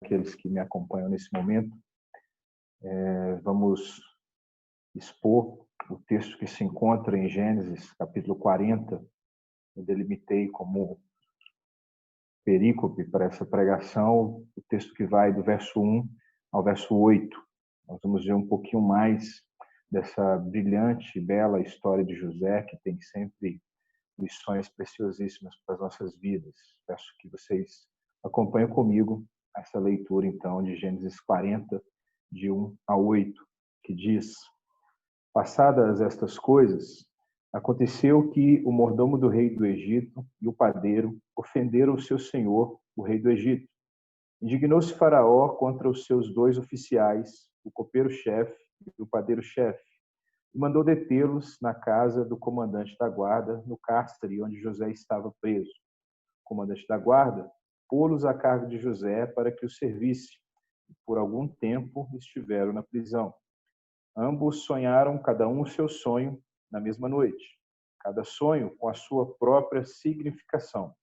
aqueles que me acompanham nesse momento. Vamos expor o texto que se encontra em Gênesis, capítulo 40. Eu delimitei como perícope para essa pregação o texto que vai do verso 1 ao verso 8. Nós vamos ver um pouquinho mais dessa brilhante e bela história de José, que tem sempre lições preciosíssimas para as nossas vidas. Peço que vocês acompanhem comigo essa leitura, então, de Gênesis 40, de 1 a 8, que diz: Passadas estas coisas, aconteceu que o mordomo do rei do Egito e o padeiro ofenderam o seu senhor, o rei do Egito. Indignou-se Faraó contra os seus dois oficiais, o copeiro-chefe e o padeiro-chefe, e mandou detê-los na casa do comandante da guarda, no cárcere onde José estava preso. O comandante da guarda pô-los a cargo de José para que o servisse, e por algum tempo estiveram na prisão. Ambos sonharam cada um o seu sonho na mesma noite, cada sonho com a sua própria significação.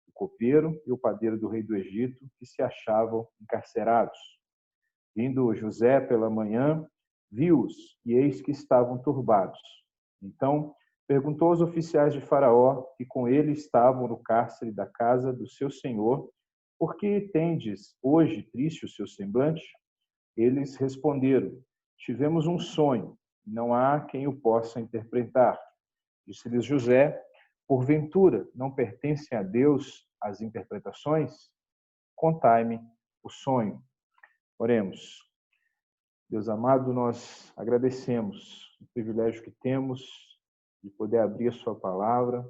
O copeiro e o padeiro do rei do Egito, que se achavam encarcerados. Vindo José pela manhã, viu-os, e eis que estavam turbados. Então perguntou aos oficiais de Faraó, que com ele estavam no cárcere da casa do seu senhor: Por que tendes hoje triste o seu semblante? Eles responderam: Tivemos um sonho, não há quem o possa interpretar. Disse-lhes José: Porventura não pertencem a Deus as interpretações? Contai-me o sonho. Oremos. Deus amado, nós agradecemos o privilégio que temos de poder abrir a sua palavra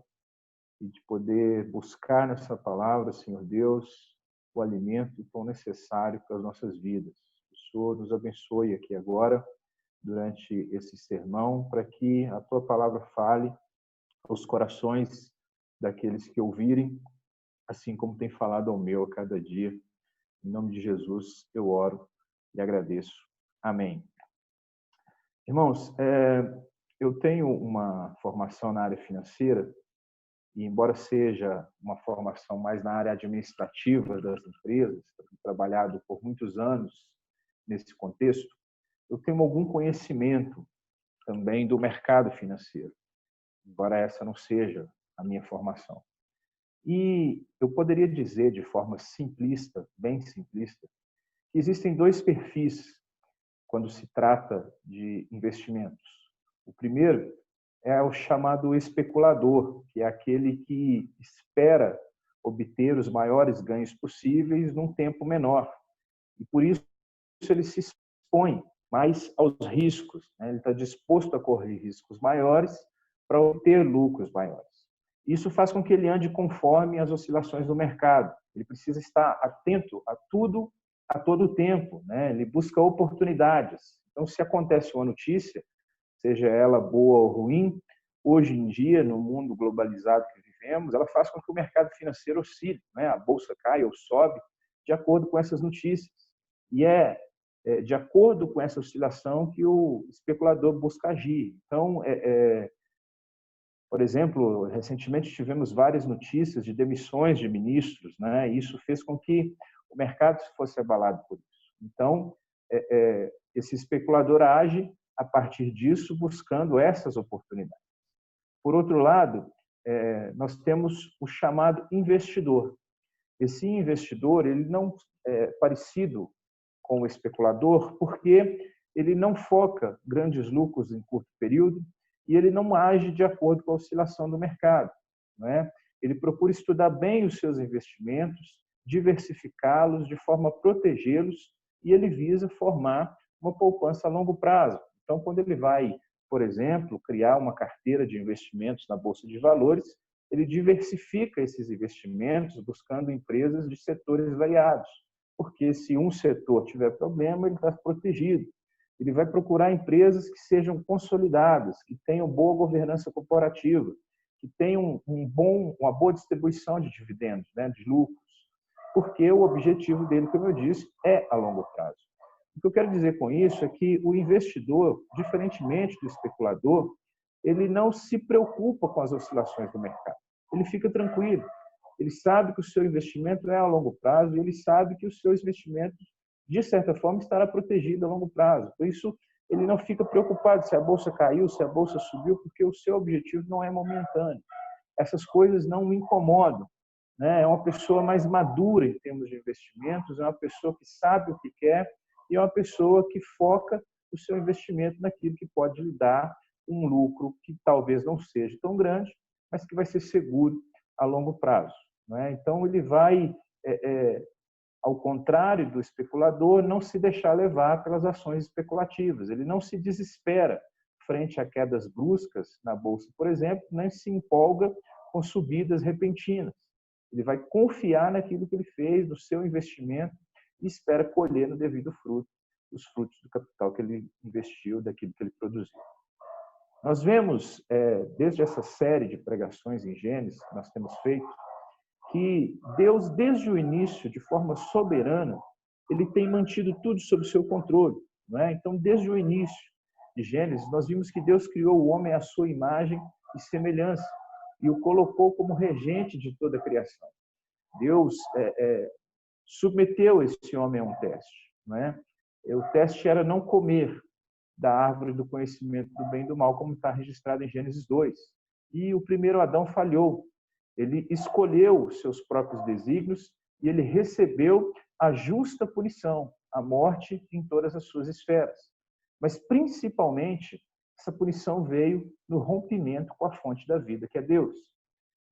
e de poder buscar nessa palavra, Senhor Deus, o alimento tão necessário para as nossas vidas. O Senhor nos abençoe aqui agora, durante esse sermão, para que a tua palavra fale aos corações daqueles que ouvirem, assim como tem falado ao meu a cada dia. Em nome de Jesus, eu oro e agradeço. Amém. Irmãos, eu tenho uma formação na área financeira, e embora seja uma formação mais na área administrativa das empresas, tenho trabalhado por muitos anos nesse contexto, eu tenho algum conhecimento também do mercado financeiro, embora essa não seja a minha formação. E eu poderia dizer de forma simplista, bem simplista, que existem dois perfis quando se trata de investimentos. O primeiro é o chamado especulador, que é aquele que espera obter os maiores ganhos possíveis num tempo menor. E por isso ele se expõe mais aos riscos, né? Ele está disposto a correr riscos maiores para obter lucros maiores. Isso faz com que ele ande conforme as oscilações do mercado. Ele precisa estar atento a tudo a todo tempo, né? Ele busca oportunidades. Então, se acontece uma notícia, seja ela boa ou ruim, hoje em dia, no mundo globalizado que vivemos, ela faz com que o mercado financeiro oscile, né? A bolsa cai ou sobe de acordo com essas notícias. E é de acordo com essa oscilação que o especulador busca agir. Então, por exemplo, recentemente tivemos várias notícias de demissões de ministros, né? E isso fez com que o mercado fosse abalado por isso. Então, esse especulador age a partir disso, buscando essas oportunidades. Por outro lado, nós temos o chamado investidor. Esse investidor, ele não é parecido com o especulador, porque ele não foca grandes lucros em curto período e ele não age de acordo com a oscilação do mercado, não é? Ele procura estudar bem os seus investimentos, diversificá-los de forma a protegê-los, e ele visa formar uma poupança a longo prazo. Então, quando ele vai, por exemplo, criar uma carteira de investimentos na Bolsa de Valores, ele diversifica esses investimentos buscando empresas de setores variados, porque se um setor tiver problema, ele está protegido. Ele vai procurar empresas que sejam consolidadas, que tenham boa governança corporativa, que tenham uma boa distribuição de dividendos, né, de lucros, porque o objetivo dele, como eu disse, é a longo prazo. O que eu quero dizer com isso é que o investidor, diferentemente do especulador, ele não se preocupa com as oscilações do mercado. Ele fica tranquilo. Ele sabe que o seu investimento é a longo prazo e ele sabe que o seu investimento, de certa forma, estará protegido a longo prazo. Por isso, ele não fica preocupado se a bolsa caiu, se a bolsa subiu, porque o seu objetivo não é momentâneo. Essas coisas não o incomodam, né? É uma pessoa mais madura em termos de investimentos, é uma pessoa que sabe o que quer e é uma pessoa que foca o seu investimento naquilo que pode lhe dar um lucro que talvez não seja tão grande, mas que vai ser seguro a longo prazo, né? Então, ele vai, ao contrário do especulador, não se deixar levar pelas ações especulativas. Ele não se desespera frente a quedas bruscas na bolsa, por exemplo, nem se empolga com subidas repentinas. Ele vai confiar naquilo que ele fez, no seu investimento, e espera colher no devido fruto os frutos do capital que ele investiu, daquilo que ele produziu. Nós vemos, desde essa série de pregações em Gênesis que nós temos feito, que Deus, desde o início, de forma soberana, ele tem mantido tudo sob seu controle, não é? Então, desde o início de Gênesis, nós vimos que Deus criou o homem à sua imagem e semelhança e o colocou como regente de toda a criação. Deus submeteu esse homem a um teste, não é? O teste era não comer da árvore do conhecimento do bem e do mal, como está registrado em Gênesis 2. E o primeiro Adão falhou. Ele escolheu os seus próprios desígnios e ele recebeu a justa punição, a morte em todas as suas esferas. Mas, principalmente, essa punição veio no rompimento com a fonte da vida, que é Deus.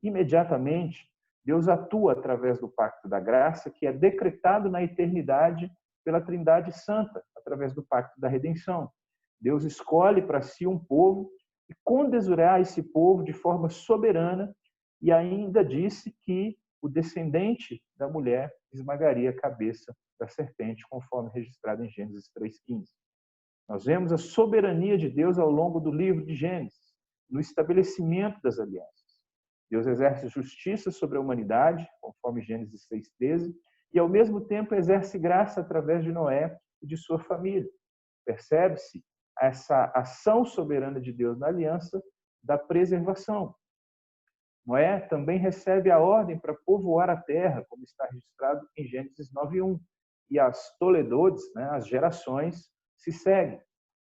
Imediatamente, Deus atua através do pacto da graça, que é decretado na eternidade pela Trindade Santa, através do pacto da redenção. Deus escolhe para si um povo e condesurá esse povo de forma soberana e ainda disse que o descendente da mulher esmagaria a cabeça da serpente, conforme registrado em Gênesis 3,15. Nós vemos a soberania de Deus ao longo do livro de Gênesis, no estabelecimento das alianças. Deus exerce justiça sobre a humanidade, conforme Gênesis 6,13, e ao mesmo tempo exerce graça através de Noé e de sua família. Percebe-se essa ação soberana de Deus na aliança da preservação. Noé também recebe a ordem para povoar a terra, como está registrado em Gênesis 9:1. E as toledotes, as gerações, se seguem.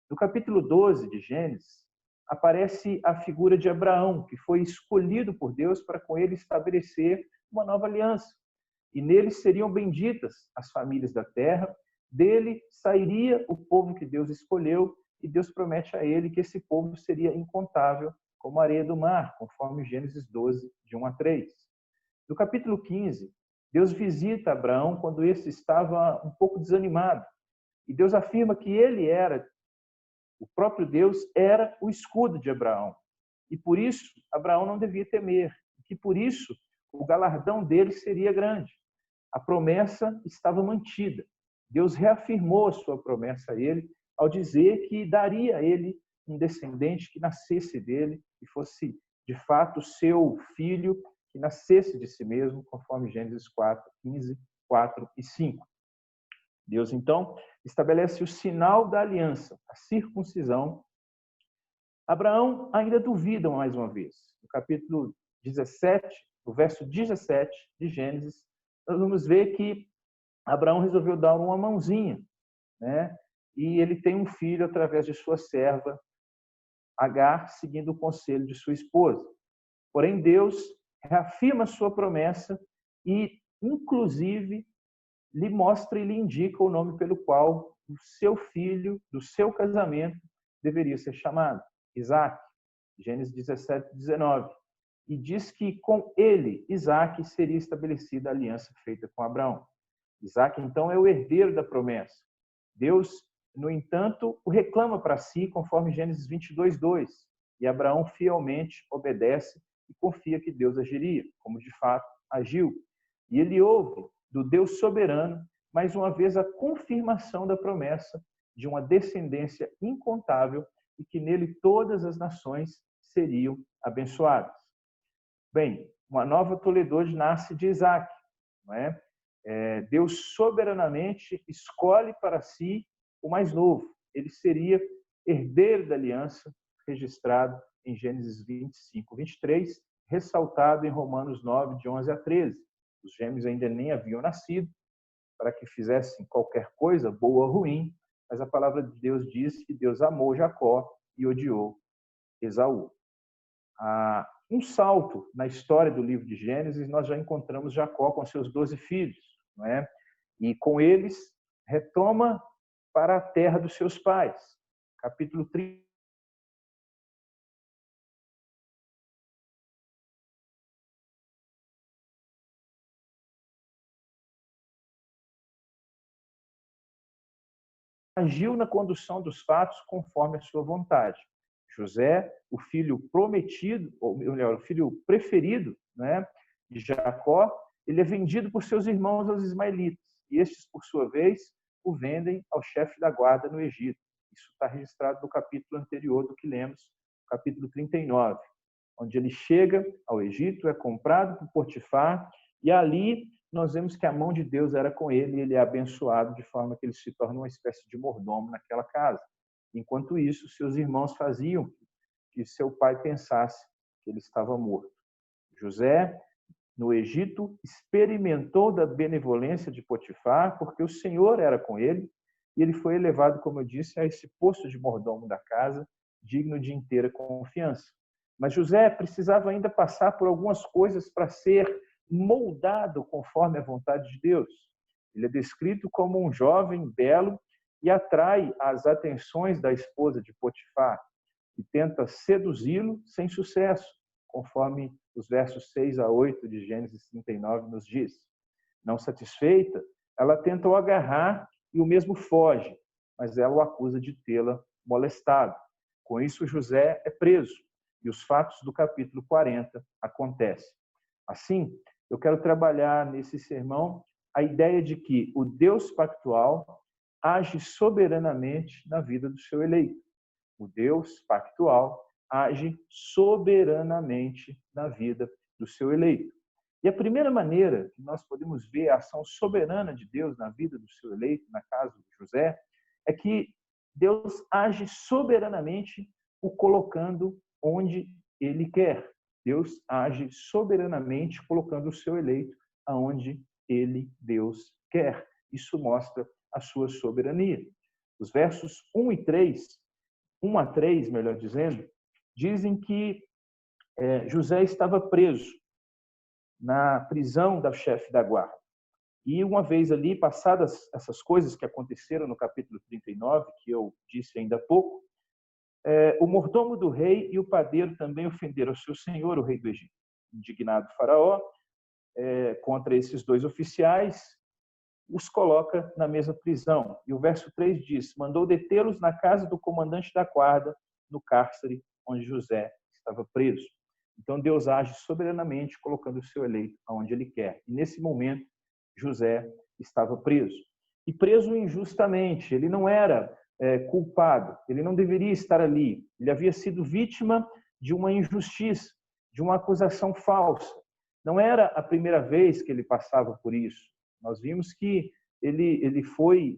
No capítulo 12 de Gênesis, aparece a figura de Abraão, que foi escolhido por Deus para com ele estabelecer uma nova aliança. E nele seriam benditas as famílias da terra, dele sairia o povo que Deus escolheu, e Deus promete a ele que esse povo seria incontável como a areia do mar, conforme Gênesis 12, de 1-3. No capítulo 15, Deus visita Abraão quando esse estava um pouco desanimado. E Deus afirma que o próprio Deus era o escudo de Abraão. E por isso, Abraão não devia temer. E que por isso, o galardão dele seria grande. A promessa estava mantida. Deus reafirmou a sua promessa a ele ao dizer que daria a ele um descendente que nascesse dele e fosse, de fato, seu filho que nascesse de si mesmo, conforme Gênesis 4:15, 4 e 5. Deus, então, estabelece o sinal da aliança, a circuncisão. Abraão ainda duvida mais uma vez. No capítulo 17, no verso 17 de Gênesis, nós vamos ver que Abraão resolveu dar uma mãozinha, né? E ele tem um filho através de sua serva, Agar, seguindo o conselho de sua esposa. Porém, Deus reafirma sua promessa e, inclusive, lhe mostra e lhe indica o nome pelo qual o seu filho, do seu casamento, deveria ser chamado, Isaac, Gênesis 17, 19. E diz que com ele, Isaac, seria estabelecida a aliança feita com Abraão. Isaac, então, é o herdeiro da promessa. Deus, no entanto, o reclama para si, conforme Gênesis 22:2. E Abraão fielmente obedece e confia que Deus agiria, como de fato agiu. E ele ouve do Deus soberano, mais uma vez, a confirmação da promessa de uma descendência incontável e que nele todas as nações seriam abençoadas. Bem, uma nova Toledode nasce de Isaac, não é? Deus soberanamente escolhe para si o mais novo. Ele seria herdeiro da aliança, registrado em Gênesis 25, 23, ressaltado em Romanos 9, de 11 a 13. Os gêmeos ainda nem haviam nascido para que fizessem qualquer coisa, boa ou ruim, mas a palavra de Deus diz que Deus amou Jacó e odiou Esaú. Um salto na história do livro de Gênesis, nós já encontramos Jacó com seus 12 filhos, não é? E com eles retoma para a terra dos seus pais. Capítulo 30. Agiu na condução dos fatos conforme a sua vontade. José, o filho prometido, ou melhor, o filho preferido, né, de Jacó, ele é vendido por seus irmãos aos ismaelitas. E estes, por sua vez, o vendem ao chefe da guarda no Egito. Isso está registrado no capítulo anterior do que lemos, capítulo 39, onde ele chega ao Egito, é comprado por Potifar, e ali nós vemos que a mão de Deus era com ele e ele é abençoado de forma que ele se torna uma espécie de mordomo naquela casa. Enquanto isso, seus irmãos faziam que seu pai pensasse que ele estava morto. José, no Egito, experimentou da benevolência de Potifar, porque o Senhor era com ele, e ele foi elevado, como eu disse, a esse posto de mordomo da casa, digno de inteira confiança. Mas José precisava ainda passar por algumas coisas para ser moldado conforme a vontade de Deus. Ele é descrito como um jovem belo e atrai as atenções da esposa de Potifar e tenta seduzi-lo sem sucesso, conforme os versos 6 a 8 de Gênesis 39 nos diz. Não satisfeita, ela tenta o agarrar e o mesmo foge, mas ela o acusa de tê-la molestado. Com isso, José é preso e os fatos do capítulo 40 acontecem. Assim, eu quero trabalhar nesse sermão a ideia de que o Deus pactual age soberanamente na vida do seu eleito. O Deus pactual age soberanamente na vida do seu eleito. E a primeira maneira que nós podemos ver a ação soberana de Deus na vida do seu eleito, na casa de José, é que Deus age soberanamente o colocando onde ele quer. Deus age soberanamente colocando o seu eleito aonde ele, Deus, quer. Isso mostra a sua soberania. Os versos 1 e 3, 1 a 3, melhor dizendo, dizem que José estava preso na prisão da chefe da guarda. E uma vez ali, passadas essas coisas que aconteceram no capítulo 39, que eu disse ainda há pouco, o mordomo do rei e o padeiro também ofenderam o seu senhor, o rei do Egito. Indignado Faraó, contra esses dois oficiais, os coloca na mesma prisão. E o verso 3 diz, mandou detê-los na casa do comandante da guarda, no cárcere onde José estava preso. Então Deus age soberanamente, colocando o seu eleito aonde ele quer. E nesse momento, José estava preso. E preso injustamente, ele não era culpado, ele não deveria estar ali. Ele havia sido vítima de uma injustiça, de uma acusação falsa. Não era a primeira vez que ele passava por isso. Nós vimos que ele foi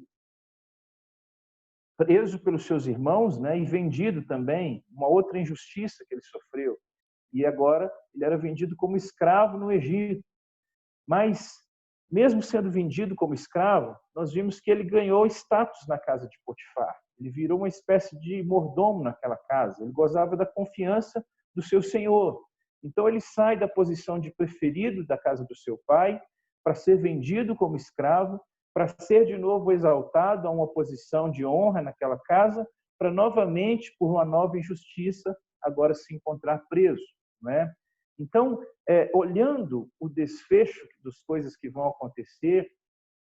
preso pelos seus irmãos, né, e vendido também, uma outra injustiça que ele sofreu. E agora ele era vendido como escravo no Egito. Mas, mesmo sendo vendido como escravo, nós vimos que ele ganhou status na casa de Potifar. Ele virou uma espécie de mordomo naquela casa. Ele gozava da confiança do seu senhor. Então ele sai da posição de preferido da casa do seu pai para ser vendido como escravo, para ser de novo exaltado a uma posição de honra naquela casa, para novamente, por uma nova injustiça, agora se encontrar preso, não é? Então, olhando o desfecho das coisas que vão acontecer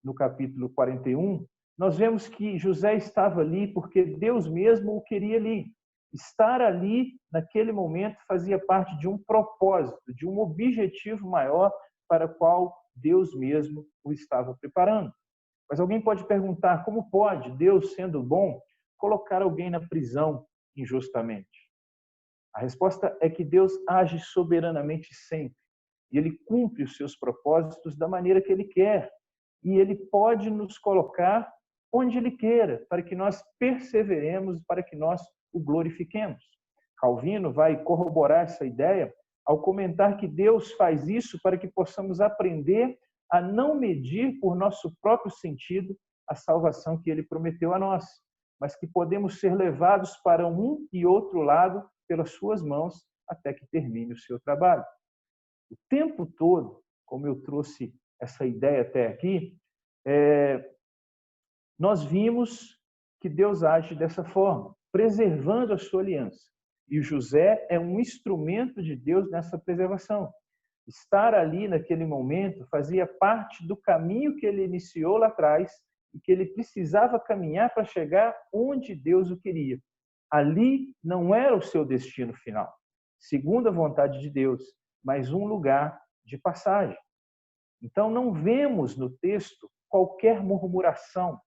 no capítulo 41, nós vemos que José estava ali porque Deus mesmo o queria ali. Estar ali, naquele momento, fazia parte de um propósito, de um objetivo maior para o qual Deus mesmo o estava preparando. Mas alguém pode perguntar, como pode Deus, sendo bom, colocar alguém na prisão injustamente? A resposta é que Deus age soberanamente sempre. E Ele cumpre os seus propósitos da maneira que Ele quer. E Ele pode nos colocar onde Ele queira, para que nós perseveremos, para que nós o glorifiquemos. Calvino vai corroborar essa ideia ao comentar que Deus faz isso para que possamos aprender a não medir por nosso próprio sentido a salvação que ele prometeu a nós, mas que podemos ser levados para um e outro lado pelas suas mãos até que termine o seu trabalho. O tempo todo, como eu trouxe essa ideia até aqui, nós vimos que Deus age dessa forma, preservando a sua aliança. E o José é um instrumento de Deus nessa preservação. Estar ali naquele momento fazia parte do caminho que ele iniciou lá atrás e que ele precisava caminhar para chegar onde Deus o queria. Ali não era o seu destino final, segundo a vontade de Deus, mas um lugar de passagem. Então não vemos no texto qualquer murmuração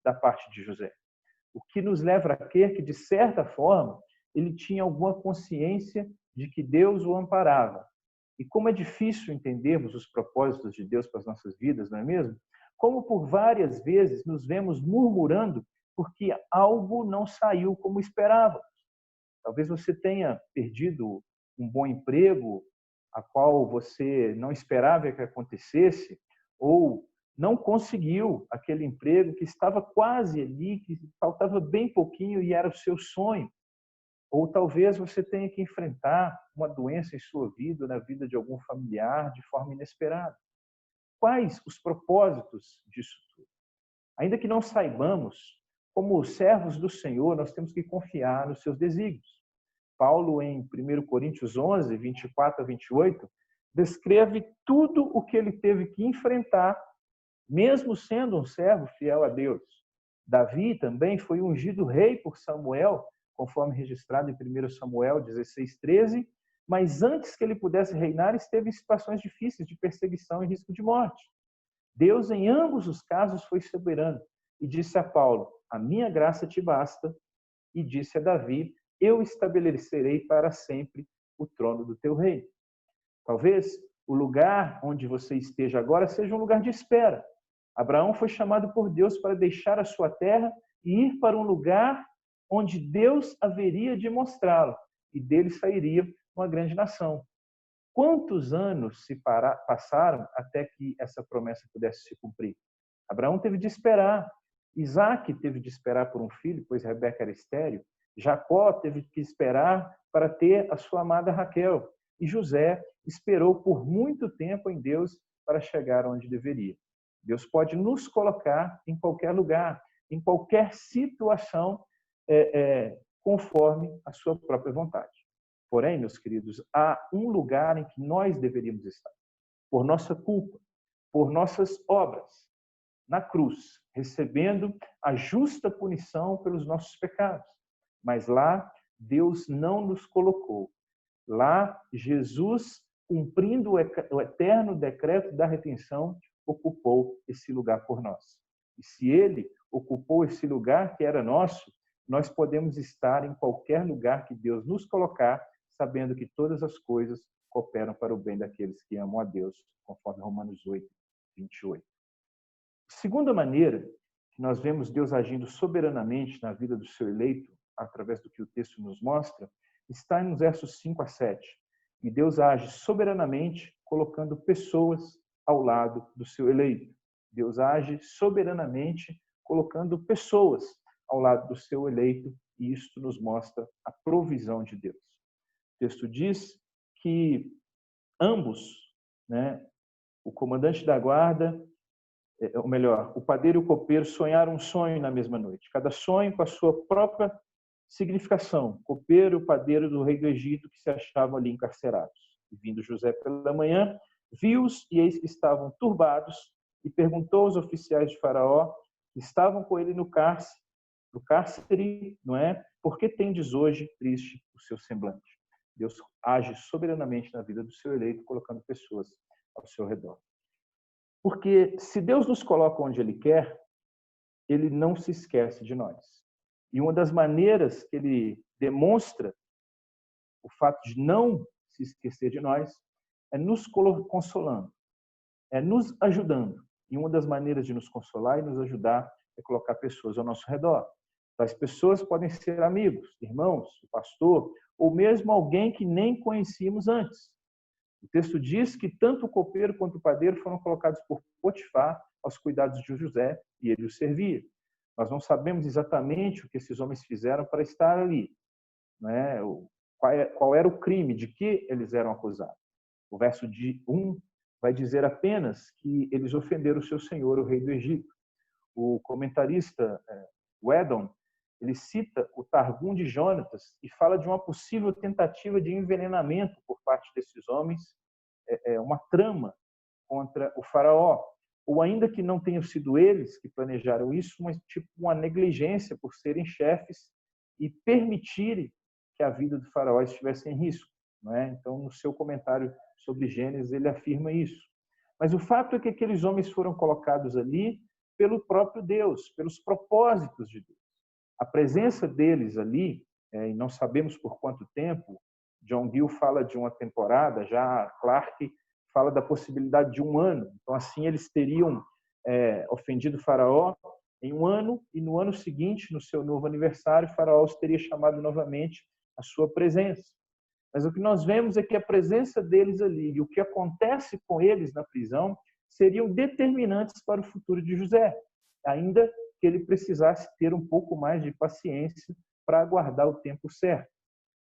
da parte de José, o que nos leva a crer que, de certa forma, ele tinha alguma consciência de que Deus o amparava. E como é difícil entendermos os propósitos de Deus para as nossas vidas, não é mesmo? Como por várias vezes nos vemos murmurando porque algo não saiu como esperávamos. Talvez você tenha perdido um bom emprego, a qual você não esperava que acontecesse, ou não conseguiu aquele emprego que estava quase ali, que faltava bem pouquinho e era o seu sonho. Ou talvez você tenha que enfrentar uma doença em sua vida, na vida de algum familiar, de forma inesperada. Quais os propósitos disso tudo? Ainda que não saibamos, como servos do Senhor, nós temos que confiar nos seus desígnios. Paulo, em 1 Coríntios 11, 24 a 28, descreve tudo o que ele teve que enfrentar, mesmo sendo um servo fiel a Deus. Davi também foi ungido rei por Samuel, conforme registrado em 1 Samuel 16, 13, mas antes que ele pudesse reinar, esteve em situações difíceis de perseguição e risco de morte. Deus, em ambos os casos, foi soberano e disse a Paulo: a minha graça te basta, e disse a Davi: eu estabelecerei para sempre o trono do teu reino. Talvez o lugar onde você esteja agora seja um lugar de espera. Abraão foi chamado por Deus para deixar a sua terra e ir para um lugar onde Deus haveria de mostrá-lo, e dele sairia uma grande nação. Quantos anos se passaram até que essa promessa pudesse se cumprir? Abraão teve de esperar, Isaac teve de esperar por um filho, pois Rebeca era estéril, Jacó teve que esperar para ter a sua amada Raquel, e José esperou por muito tempo em Deus para chegar onde deveria. Deus pode nos colocar em qualquer lugar, em qualquer situação, conforme a sua própria vontade. Porém, meus queridos, há um lugar em que nós deveríamos estar, por nossa culpa, por nossas obras, na cruz, recebendo a justa punição pelos nossos pecados. Mas lá, Deus não nos colocou. Lá, Jesus, cumprindo o eterno decreto da redenção, ocupou esse lugar por nós. E se ele ocupou esse lugar que era nosso, nós podemos estar em qualquer lugar que Deus nos colocar, sabendo que todas as coisas cooperam para o bem daqueles que amam a Deus, conforme Romanos 8, 28. Segunda maneira que nós vemos Deus agindo soberanamente na vida do seu eleito, através do que o texto nos mostra, está nos versos 5 a 7. E Deus age soberanamente colocando pessoas ao lado do seu eleito. Deus age soberanamente colocando pessoas ao lado do seu eleito, e isto nos mostra a provisão de Deus. O texto diz que ambos, o comandante da guarda, ou melhor, o padeiro e o copeiro sonharam um sonho na mesma noite, cada sonho com a sua própria significação. O copeiro e o padeiro do rei do Egito que se achavam ali encarcerados. E vindo José pela manhã, viu-os e eis que estavam turbados, e perguntou aos oficiais de Faraó que estavam com ele no cárcere, não é? Por que tendes hoje triste o seu semblante? Deus age soberanamente na vida do seu eleito, colocando pessoas ao seu redor. Porque se Deus nos coloca onde Ele quer, Ele não se esquece de nós. E uma das maneiras que Ele demonstra o fato de não se esquecer de nós é nos consolando, é nos ajudando. E uma das maneiras de nos consolar e nos ajudar é colocar pessoas ao nosso redor. As pessoas podem ser amigos, irmãos, o pastor, ou mesmo alguém que nem conhecíamos antes. O texto diz que tanto o copeiro quanto o padeiro foram colocados por Potifar aos cuidados de José e ele os servia. Nós não sabemos exatamente o que esses homens fizeram para estar ali, né? Qual era o crime, de que eles eram acusados. O verso 1 vai dizer apenas que eles ofenderam o seu senhor, o rei do Egito. O comentarista Weddon, ele cita o Targum de Jonatas e fala de uma possível tentativa de envenenamento por parte desses homens, uma trama contra o faraó, ou ainda que não tenham sido eles que planejaram isso, mas tipo uma negligência por serem chefes e permitirem que a vida do faraó estivesse em risco, não é? Então, no seu comentário sobre Gênesis, ele afirma isso. Mas o fato é que aqueles homens foram colocados ali pelo próprio Deus, pelos propósitos de Deus. A presença deles ali, e não sabemos por quanto tempo, John Gill fala de uma temporada, já Clark fala da possibilidade de 1 ano. Então, assim, eles teriam ofendido o faraó em 1 ano, e no ano seguinte, no seu novo aniversário, o faraó os teria chamado novamente à sua presença. Mas o que nós vemos é que a presença deles ali e o que acontece com eles na prisão seriam determinantes para o futuro de José, ainda que ele precisasse ter um pouco mais de paciência para aguardar o tempo certo.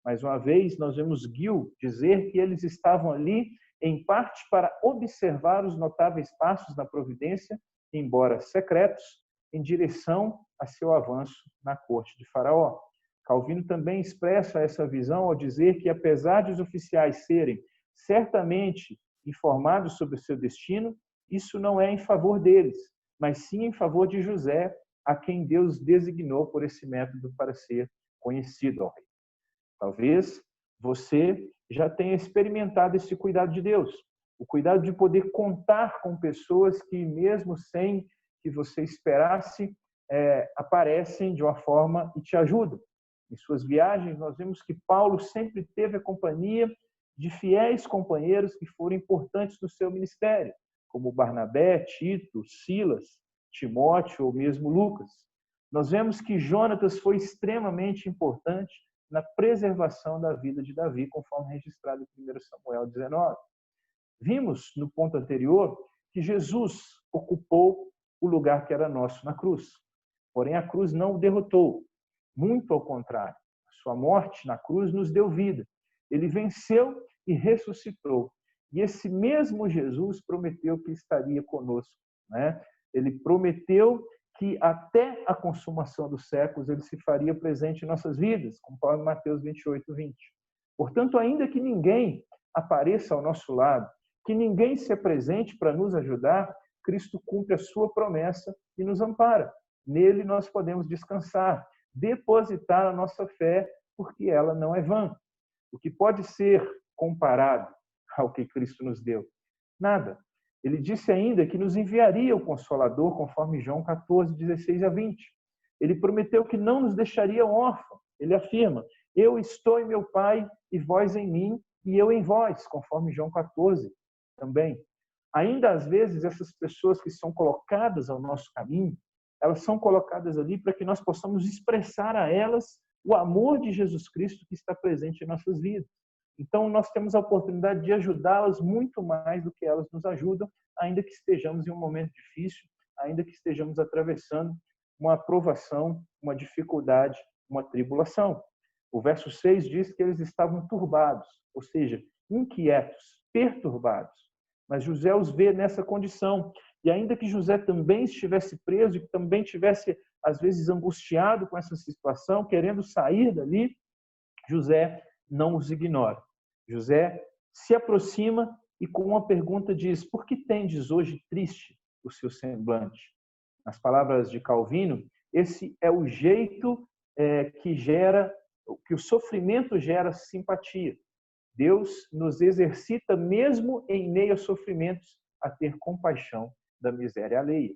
Mais uma vez, nós vemos Gill dizer que eles estavam ali, em parte, para observar os notáveis passos da providência, embora secretos, em direção a seu avanço na corte de Faraó. Calvino também expressa essa visão ao dizer que, apesar de os oficiais serem certamente informados sobre o seu destino, isso não é em favor deles, mas sim em favor de José, a quem Deus designou por esse método para ser conhecido ao rei. Talvez você já tenha experimentado esse cuidado de Deus, o cuidado de poder contar com pessoas que, mesmo sem que você esperasse, aparecem de uma forma e te ajudam. Em suas viagens, nós vemos que Paulo sempre teve a companhia de fiéis companheiros que foram importantes no seu ministério, como Barnabé, Tito, Silas, Timóteo ou mesmo Lucas. Nós vemos que Jonatas foi extremamente importante na preservação da vida de Davi, conforme registrado em 1 Samuel 19. Vimos no ponto anterior que Jesus ocupou o lugar que era nosso na cruz. Porém, a cruz não o derrotou. Muito ao contrário. A sua morte na cruz nos deu vida. Ele venceu e ressuscitou. E esse mesmo Jesus prometeu que estaria conosco, né? Ele prometeu que até a consumação dos séculos ele se faria presente em nossas vidas, conforme Mateus 28, 20. Portanto, ainda que ninguém apareça ao nosso lado, que ninguém se apresente para nos ajudar, Cristo cumpre a sua promessa e nos ampara. Nele nós podemos descansar, depositar a nossa fé, porque ela não é vã. O que pode ser comparado ao que Cristo nos deu? Nada. Ele disse ainda que nos enviaria o Consolador, conforme João 14, 16 a 20. Ele prometeu que não nos deixaria órfãos. Ele afirma, eu estou em meu Pai e vós em mim e eu em vós, conforme João 14 também. Ainda às vezes essas pessoas que são colocadas ao nosso caminho, elas são colocadas ali para que nós possamos expressar a elas o amor de Jesus Cristo que está presente em nossas vidas. Então, nós temos a oportunidade de ajudá-las muito mais do que elas nos ajudam, ainda que estejamos em um momento difícil, ainda que estejamos atravessando uma provação, uma dificuldade, uma tribulação. O verso 6 diz que eles estavam turbados, ou seja, inquietos, perturbados. Mas José os vê nessa condição. E ainda que José também estivesse preso e também estivesse, às vezes, angustiado com essa situação, querendo sair dali, José não os ignora. José se aproxima e com uma pergunta diz, por que tendes hoje triste o seu semblante? Nas palavras de Calvino, esse é o jeito que o sofrimento gera simpatia. Deus nos exercita, mesmo em meio a sofrimentos, a ter compaixão da miséria alheia.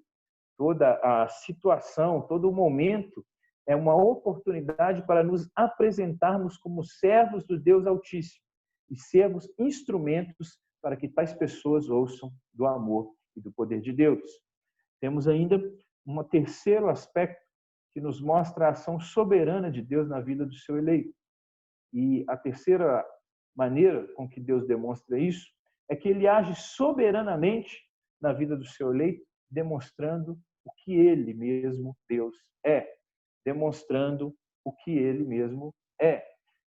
Toda a situação, todo o momento é uma oportunidade para nos apresentarmos como servos do Deus Altíssimo e sermos instrumentos para que tais pessoas ouçam do amor e do poder de Deus. Temos ainda um terceiro aspecto que nos mostra a ação soberana de Deus na vida do seu eleito. E a terceira maneira com que Deus demonstra isso é que ele age soberanamente na vida do seu eleito, demonstrando o que ele mesmo, Deus, é. Demonstrando o que ele mesmo é.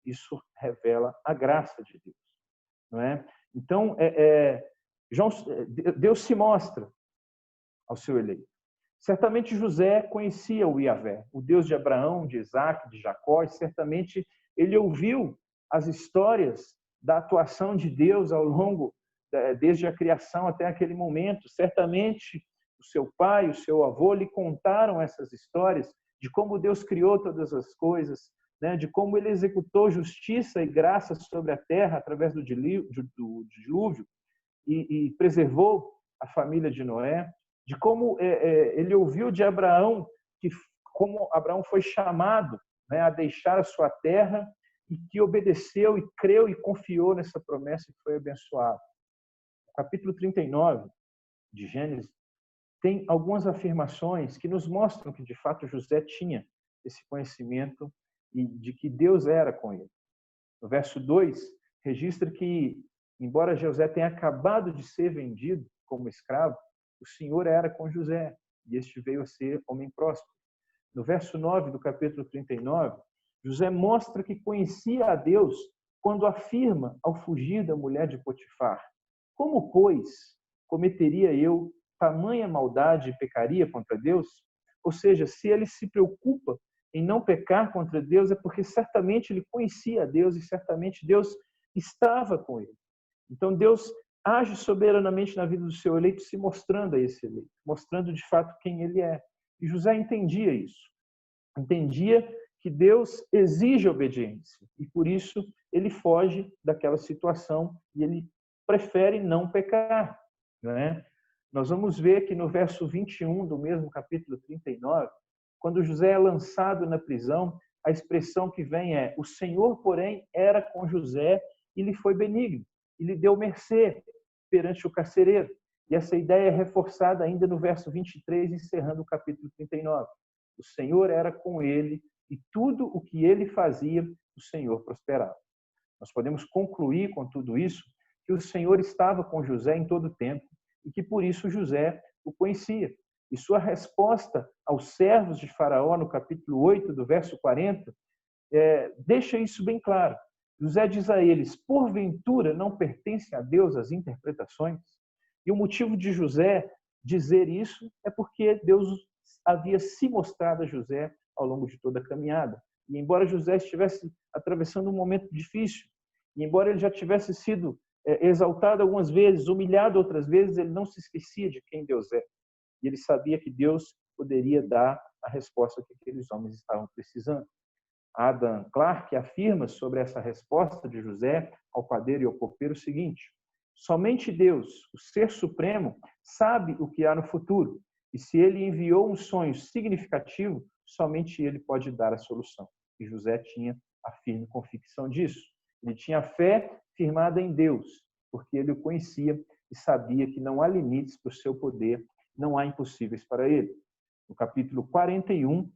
Isso revela a graça de Deus, não é? Então, Deus se mostra ao seu eleito. Certamente José conhecia o Iavé, o Deus de Abraão, de Isaac, de Jacó, e certamente ele ouviu as histórias da atuação de Deus ao longo, desde a criação até aquele momento. Certamente o seu pai, o seu avô lhe contaram essas histórias de como Deus criou todas as coisas, né? De como ele executou justiça e graça sobre a terra através do dilúvio e preservou a família de Noé, de como ele ouviu de Abraão, que como Abraão foi chamado, né, a deixar a sua terra e que obedeceu e creu e confiou nessa promessa e foi abençoado. O capítulo 39 de Gênesis tem algumas afirmações que nos mostram que, de fato, José tinha esse conhecimento e de que Deus era com ele. No verso 2, registra que, embora José tenha acabado de ser vendido como escravo, o Senhor era com José e este veio a ser homem próspero. No verso 9 do capítulo 39, José mostra que conhecia a Deus quando afirma ao fugir da mulher de Potifar: como, pois, cometeria eu tamanha maldade e pecaria contra Deus? Ou seja, se ele se preocupa em não pecar contra Deus, é porque certamente ele conhecia a Deus e certamente Deus estava com ele. Então Deus age soberanamente na vida do seu eleito, se mostrando a esse eleito, mostrando de fato quem ele é. E José entendia isso. Entendia que Deus exige obediência e por isso ele foge daquela situação e ele prefere não pecar, né? Nós vamos ver que no verso 21 do mesmo capítulo 39, quando José é lançado na prisão, a expressão que vem é: o Senhor, porém, era com José e lhe foi benigno, e lhe deu mercê perante o carcereiro. E essa ideia é reforçada ainda no verso 23, encerrando o capítulo 39. O Senhor era com ele e tudo o que ele fazia, o Senhor prosperava. Nós podemos concluir com tudo isso que o Senhor estava com José em todo o tempo e que por isso José o conhecia. E sua resposta aos servos de Faraó, no capítulo 8, do verso 40, deixa isso bem claro. José diz a eles: porventura não pertence a Deus as interpretações? E o motivo de José dizer isso é porque Deus havia se mostrado a José ao longo de toda a caminhada. E embora José estivesse atravessando um momento difícil, e embora ele já tivesse sido exaltado algumas vezes, humilhado outras vezes, ele não se esquecia de quem Deus é. E ele sabia que Deus poderia dar a resposta que aqueles homens estavam precisando. Adam Clarke afirma sobre essa resposta de José ao padeiro e ao copeiro o seguinte: somente Deus, o Ser Supremo, sabe o que há no futuro. E se ele enviou um sonho significativo, somente ele pode dar a solução. E José tinha a firme convicção disso. Ele tinha a fé firmada em Deus, porque ele o conhecia e sabia que não há limites para o seu poder, não há impossíveis para ele. No capítulo 41,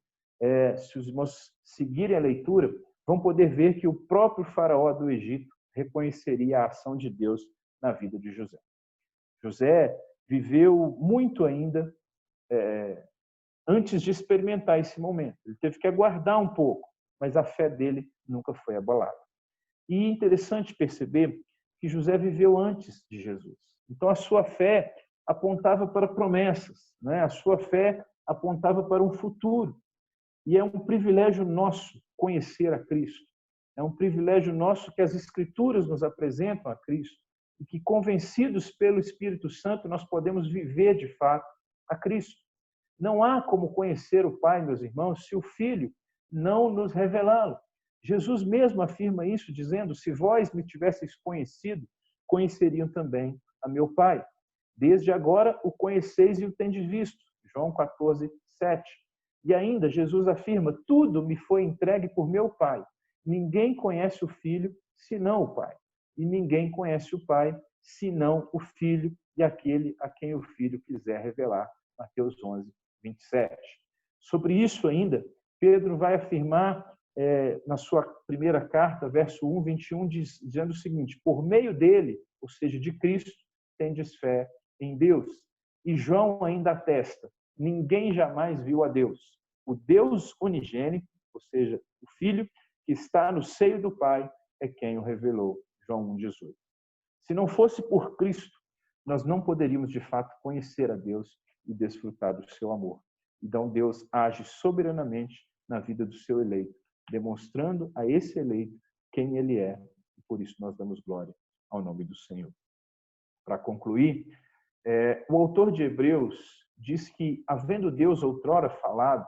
se os irmãos seguirem a leitura, vão poder ver que o próprio faraó do Egito reconheceria a ação de Deus na vida de José. José viveu muito ainda antes de experimentar esse momento. Ele teve que aguardar um pouco, mas a fé dele nunca foi abalada. E é interessante perceber que José viveu antes de Jesus. Então a sua fé apontava para promessas, né? A sua fé apontava para um futuro. E é um privilégio nosso conhecer a Cristo. É um privilégio nosso que as Escrituras nos apresentam a Cristo e que, convencidos pelo Espírito Santo, nós podemos viver de fato a Cristo. Não há como conhecer o Pai, meus irmãos, se o Filho não nos revelá-lo. Jesus mesmo afirma isso, dizendo: se vós me tivesseis conhecido, conheceriam também a meu Pai. Desde agora o conheceis e o tendes visto. João 14, 7. E ainda Jesus afirma: tudo me foi entregue por meu Pai. Ninguém conhece o Filho, senão o Pai. E ninguém conhece o Pai, senão o Filho e aquele a quem o Filho quiser revelar. Mateus 11, 27. Sobre isso ainda, Pedro vai afirmar na sua primeira carta, verso 1, 21, dizendo o seguinte: por meio dele, ou seja, de Cristo, tendes fé em Deus. E João ainda atesta: ninguém jamais viu a Deus. O Deus unigênito, ou seja, o Filho que está no seio do Pai, é quem o revelou. João 1,18. Se não fosse por Cristo, nós não poderíamos de fato conhecer a Deus e desfrutar do seu amor. Então Deus age soberanamente na vida do seu eleito, demonstrando a esse eleito quem ele é, e por isso nós damos glória ao nome do Senhor. Para concluir, o autor de Hebreus diz que, havendo Deus outrora falado,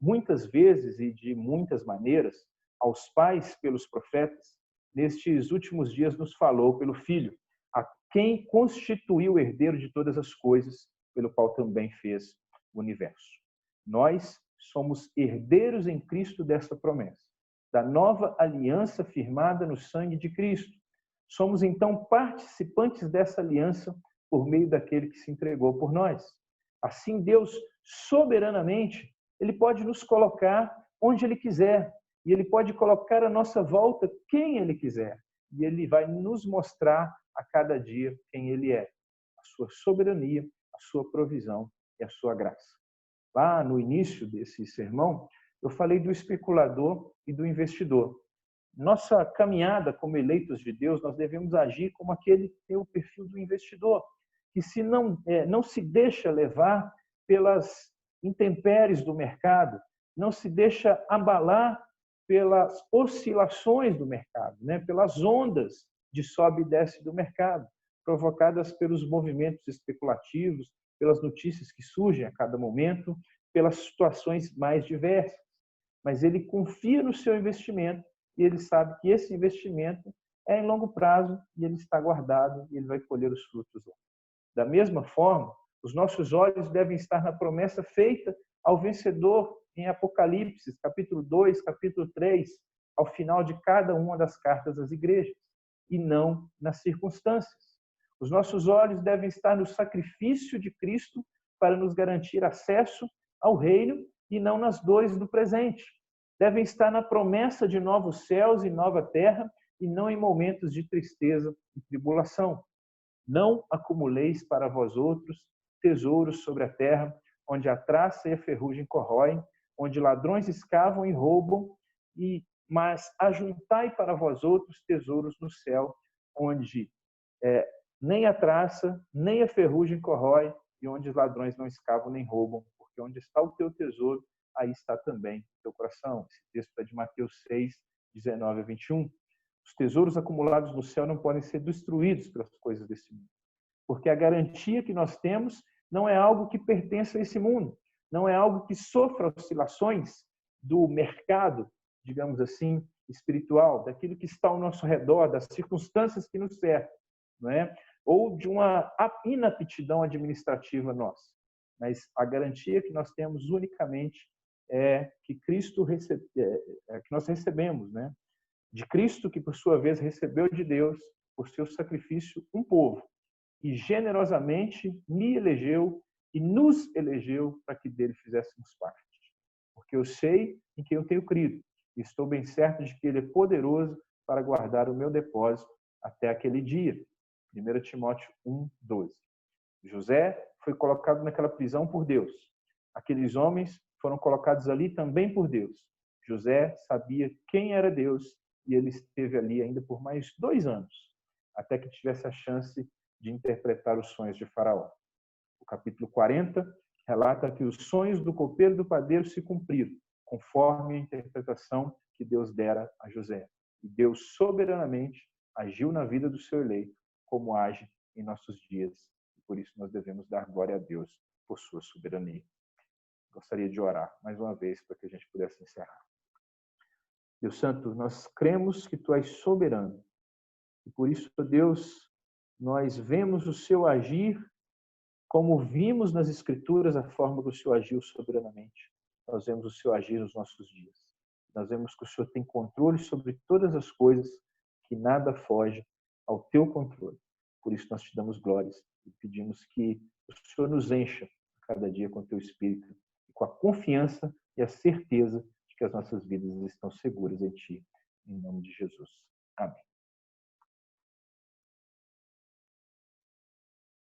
muitas vezes e de muitas maneiras, aos pais pelos profetas, nestes últimos dias nos falou pelo Filho, a quem constituiu o herdeiro de todas as coisas, pelo qual também fez o universo. Nós somos herdeiros em Cristo dessa promessa, da nova aliança firmada no sangue de Cristo. Somos, então, participantes dessa aliança por meio daquele que se entregou por nós. Assim, Deus, soberanamente, ele pode nos colocar onde ele quiser, e ele pode colocar à nossa volta quem ele quiser, e ele vai nos mostrar a cada dia quem ele é, a sua soberania, a sua provisão e a sua graça. Lá no início desse sermão, eu falei do especulador e do investidor. Nossa caminhada como eleitos de Deus, nós devemos agir como aquele que tem o perfil do investidor, que se não se deixa levar pelas intempéries do mercado, não se deixa abalar pelas oscilações do mercado, pelas ondas de sobe e desce do mercado, provocadas pelos movimentos especulativos, pelas notícias que surgem a cada momento, pelas situações mais diversas. Mas ele confia no seu investimento e ele sabe que esse investimento é em longo prazo e ele está guardado e ele vai colher os frutos lá. Da mesma forma, os nossos olhos devem estar na promessa feita ao vencedor em Apocalipse, capítulo 2, capítulo 3, ao final de cada uma das cartas às igrejas, e não nas circunstâncias. Os nossos olhos devem estar no sacrifício de Cristo para nos garantir acesso ao reino e não nas dores do presente. Devem estar na promessa de novos céus e nova terra e não em momentos de tristeza e tribulação. Não acumuleis para vós outros tesouros sobre a terra, onde a traça e a ferrugem corroem, onde ladrões escavam e roubam, mas ajuntai para vós outros tesouros no céu, onde nem a traça, nem a ferrugem corrói, e onde os ladrões não escavam nem roubam, porque onde está o teu tesouro, aí está também o teu coração. Esse texto é de Mateus 6, 19 a 21. Os tesouros acumulados no céu não podem ser destruídos pelas coisas desse mundo, porque a garantia que nós temos não é algo que pertence a esse mundo, não é algo que sofra oscilações do mercado, digamos assim, espiritual, daquilo que está ao nosso redor, das circunstâncias que nos cercam, não é? Ou de uma inaptidão administrativa nossa. Mas a garantia que nós temos unicamente é que que nós recebemos, né? De Cristo, que por sua vez recebeu de Deus, por seu sacrifício, um povo, e generosamente me elegeu e nos elegeu para que dele fizéssemos parte. Porque eu sei em quem eu tenho crido, e estou bem certo de que ele é poderoso para guardar o meu depósito até aquele dia. 1 Timóteo 1:12. José foi colocado naquela prisão por Deus. Aqueles homens foram colocados ali também por Deus. José sabia quem era Deus e ele esteve ali ainda por mais 2 anos, até que tivesse a chance de interpretar os sonhos de Faraó. O capítulo 40 relata que os sonhos do copeiro e do padeiro se cumpriram, conforme a interpretação que Deus dera a José. E Deus soberanamente agiu na vida do seu eleito, como age em nossos dias. E por isso nós devemos dar glória a Deus por sua soberania. Gostaria de orar mais uma vez para que a gente pudesse encerrar. Deus Santo, nós cremos que Tu és soberano. E por isso, Deus, nós vemos o Seu agir como vimos nas Escrituras a forma que o Senhor agiu soberanamente. Nós vemos o Senhor agir nos nossos dias. Nós vemos que o Senhor tem controle sobre todas as coisas, que nada foge ao Teu controle. Por isso nós Te damos glórias e pedimos que o Senhor nos encha cada dia com o Teu Espírito e com a confiança e a certeza de que as nossas vidas estão seguras em Ti. Em nome de Jesus. Amém.